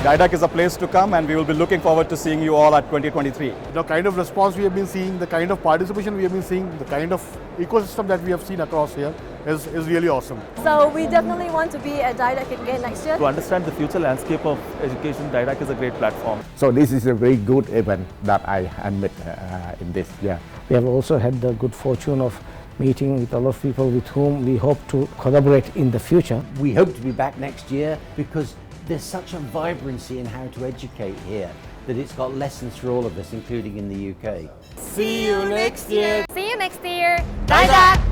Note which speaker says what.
Speaker 1: Didac is a place to come, and we will be looking forward to seeing you all at 2023.
Speaker 2: The kind of response we have been seeing, the kind of participation we have been seeing, the kind of ecosystem that we have seen across here is really awesome.
Speaker 3: So we definitely want to be at Didac again next year.
Speaker 4: To understand the future landscape of education, Didac is a great platform.
Speaker 5: So this is a very good event that I admit in this year.
Speaker 6: We have also had the good fortune of meeting with a lot of people with whom we hope to collaborate in the future.
Speaker 7: We hope to be back next year because there's such a vibrancy in how to educate here that it's got lessons for all of us, including in the UK.
Speaker 3: See you next year.
Speaker 8: Didac!